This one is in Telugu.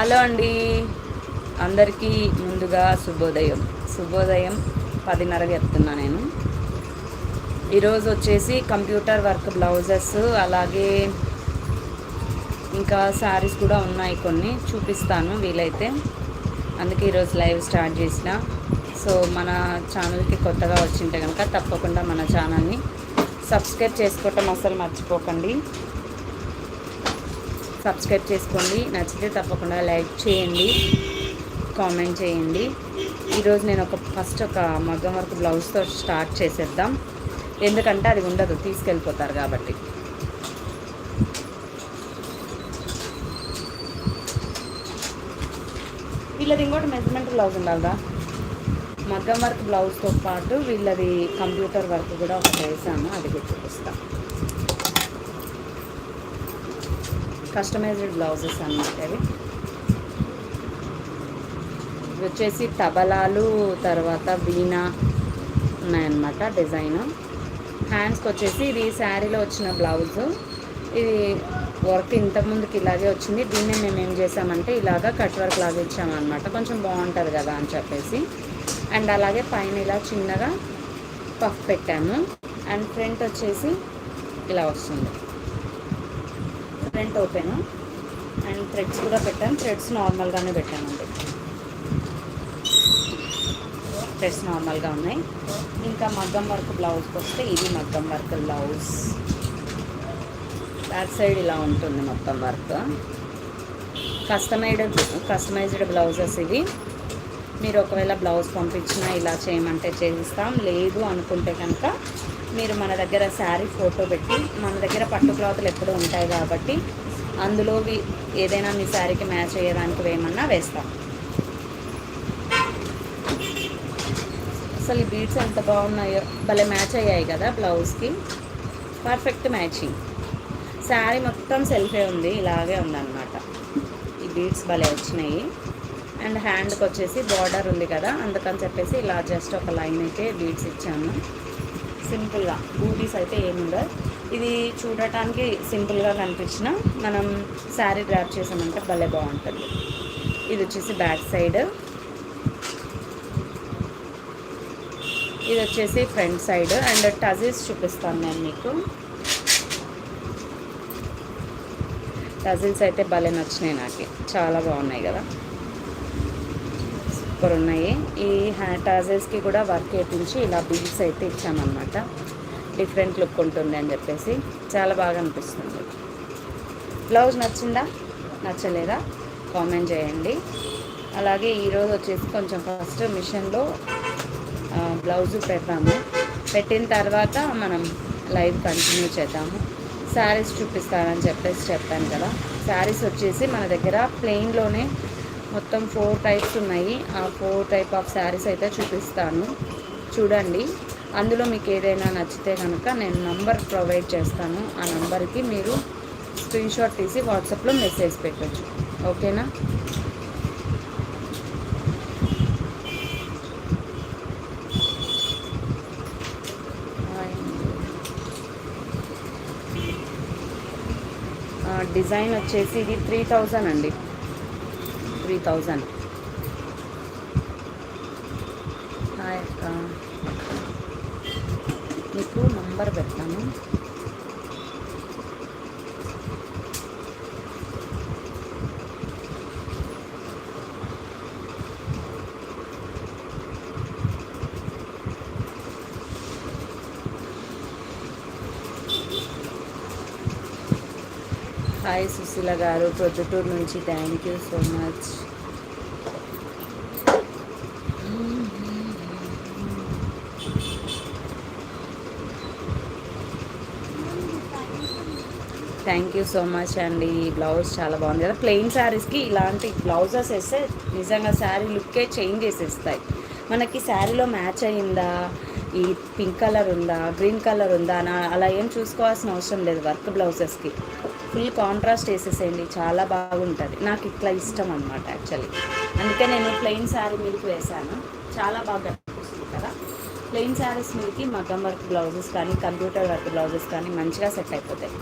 హలో అండి, అందరికీ ముందుగా శుభోదయం 10:30 చెప్తున్నా నేను. ఈరోజు వచ్చేసి కంప్యూటర్ వర్క్ బ్లౌజెస్, అలాగే ఇంకా శారీస్ కూడా ఉన్నాయి, కొన్ని చూపిస్తాను వీలైతే. అందుకే ఈరోజు లైవ్ స్టార్ట్ చేసిన. సో మన ఛానల్కి కొత్తగా వచ్చింటే కనుక తప్పకుండా మన ఛానల్ని సబ్స్క్రైబ్ చేసుకోవటం అసలు మర్చిపోకండి. సబ్స్క్రైబ్ చేసుకోండి, నచ్చితే తప్పకుండా లైక్ చేయండి, కామెంట్ చేయండి. ఈరోజు నేను ఫస్ట్ ఒక మగ్గం వర్క్ బ్లౌజ్తో స్టార్ట్ చేసేద్దాం, ఎందుకంటే అది ఉండదు, తీసుకెళ్ళిపోతారు కాబట్టి. వీళ్ళది ఇంకోటి మెజర్మెంట్ బ్లౌజ్ ఉండాలిగా. మగ్గం వర్క్ బ్లౌజ్తో పాటు వీళ్ళది కంప్యూటర్ వర్క్ కూడా ఒకటి వేసాను, అది కూడా చూపిస్తాను. కస్టమైజ్డ్ బ్లౌజెస్ అన్నమాట ఇవి. వచ్చేసి తబలాలు, తర్వాత వీణ ఉన్నాయన్నమాట డిజైన్. హ్యాండ్స్కి వచ్చేసి ఇది శారీలో వచ్చిన బ్లౌజు. ఇది వర్క్ ఇంతకుముందుకి ఇలాగే వచ్చింది, దీన్నే మేము ఏం చేసామంటే ఇలాగా కట్ వర్క్ లాగా ఇచ్చామన్నమాట, కొంచెం బాగుంటుంది కదా అని చెప్పేసి. అండ్ అలాగే పైన ఇలా చిన్నగా పఫ్ పెట్టాము. అండ్ ఫ్రంట్ వచ్చేసి ఇలా వస్తుంది, ఫ్రంట్ ఓపెన్. అండ్ థ్రెడ్స్ కూడా పెట్టాను, థ్రెడ్స్ నార్మల్గానే పెట్టానండి, థ్రెడ్స్ నార్మల్గా ఉన్నాయి. ఇంకా మగ్గం వర్క్ బ్లౌజ్కి వస్తే ఇది మగ్గం వర్క్ బ్లౌజ్. బ్యాక్ సైడ్ ఇలా ఉంటుంది మొత్తం వర్క్. కస్టమైజ్డ్ బ్లౌజెస్ ఇవి. మీరు ఒకవేళ బ్లౌజ్ పంపించినా ఇలా చేయమంటే చేయిస్తాం, లేదు అనుకుంటే కనుక మీరు మన దగ్గర శారీ ఫోటో పెట్టి, మన దగ్గర పట్టు క్లాతులు ఎప్పుడూ ఉంటాయి కాబట్టి అందులో ఏదైనా మీ శారీకి మ్యాచ్ అయ్యేదానికి వేయమన్నా వేస్తాం. అసలు ఈ బీడ్స్ ఎంత బాగున్నాయో, భలే మ్యాచ్ అయ్యాయి కదా బ్లౌజ్కి, పర్ఫెక్ట్ మ్యాచింగ్. శారీ మొత్తం సెల్ఫే ఉంది, ఇలాగే ఉందన్నమాట. ఈ బీడ్స్ భలే వచ్చినాయి. అండ్ హ్యాండ్కి వచ్చేసి బార్డర్ ఉంది కదా, అందుకని చెప్పేసి ఇలా జస్ట్ ఒక లైన్ అయితే బీడ్స్ ఇచ్చాము, సింపుల్గా. బూటీస్ అయితే ఏముండదు. ఇది చూడటానికి సింపుల్గా కనిపించిన మనం శారీ డ్రాప్ చేసామంటే భలే బాగుంటుంది. ఇది వచ్చేసి బ్యాక్ సైడ్, ఇది వచ్చేసి ఫ్రంట్ సైడ్. అండ్ టజిల్స్ చూపిస్తాను నేను మీకు. టజిల్స్ అయితే భలే నచ్చినాయి నాకు, చాలా బాగున్నాయి కదా, సూపర్ ఉన్నాయి. ఈ టజిల్స్కి కూడా వర్క్ వేయించి ఇలా బీడ్స్ అయితే ఇచ్చామన్నమాట, డిఫరెంట్ లుక్ ఉంటుంది అని చెప్పేసి. చాలా బాగా అనిపిస్తుంది. బ్లౌజ్ నచ్చిందా నచ్చలేదా కామెంట్ చేయండి. అలాగే ఈరోజు వచ్చేసి కొంచెం ఫస్ట్ మిషన్లో బ్లౌజు పెడతాము, పెట్టిన తర్వాత మనం లైవ్ కంటిన్యూ చేద్దాము. శారీస్ చూపిస్తానని చెప్పేసి చెప్పాను కదా. శారీస్ వచ్చేసి మన దగ్గర ప్లెయిన్లోనే మొత్తం 4 టైప్స్ ఉన్నాయి. ఆ 4 టైప్ ఆఫ్ శారీస్ అయితే చూపిస్తాను, చూడండి. అందులో మీకు ఏదైనా నచ్చితే కనుక నేను నంబర్ ప్రొవైడ్ చేస్తాను, ఆ నంబర్కి మీరు స్క్రీన్ షాట్ తీసి వాట్సాప్లో మెసేజ్ పెట్టచ్చు, ఓకేనా. డిజైన్ వచ్చేసి ఇది 3000 అండి, 3000. హాయ్ అక్క, మీకు నంబర్ పెడతాను. హాయ్ సుశీల గారు, ప్రొద్దుటూరు నుంచి, thank you so much. Thank you so much అండి. ఈ బ్లౌజ్ చాలా బాగుంది కదా. ప్లెయిన్ శారీస్కి ఇలాంటి బ్లౌజెస్ వేస్తే నిజంగా శారీ లుక్కే చేంజ్ చేసేస్తాయి. మనకి శారీలో మ్యాచ్ అయ్యిందా, ఈ పింక్ కలర్ ఉందా, గ్రీన్ కలర్ ఉందా అని అలా ఏం చూసుకోవాల్సిన అవసరం లేదు. వర్క్ బ్లౌజెస్కి ఫుల్ కాంట్రాస్ట్ వేసేసేయండి, చాలా బాగుంటుంది. నాకు ఇట్లా ఇష్టం అన్నమాట యాక్చువల్లీ, అందుకే నేను ప్లెయిన్ శారీ మీదకి వేశాను, చాలా బాగా అనిపిస్తుంది కదా. ప్లెయిన్ శారీస్ మీదకి మగ్గం వర్క్ బ్లౌజెస్ కానీ కంప్యూటర్ వర్క్ బ్లౌజెస్ కానీ మంచిగా సెట్ అయిపోతాయి.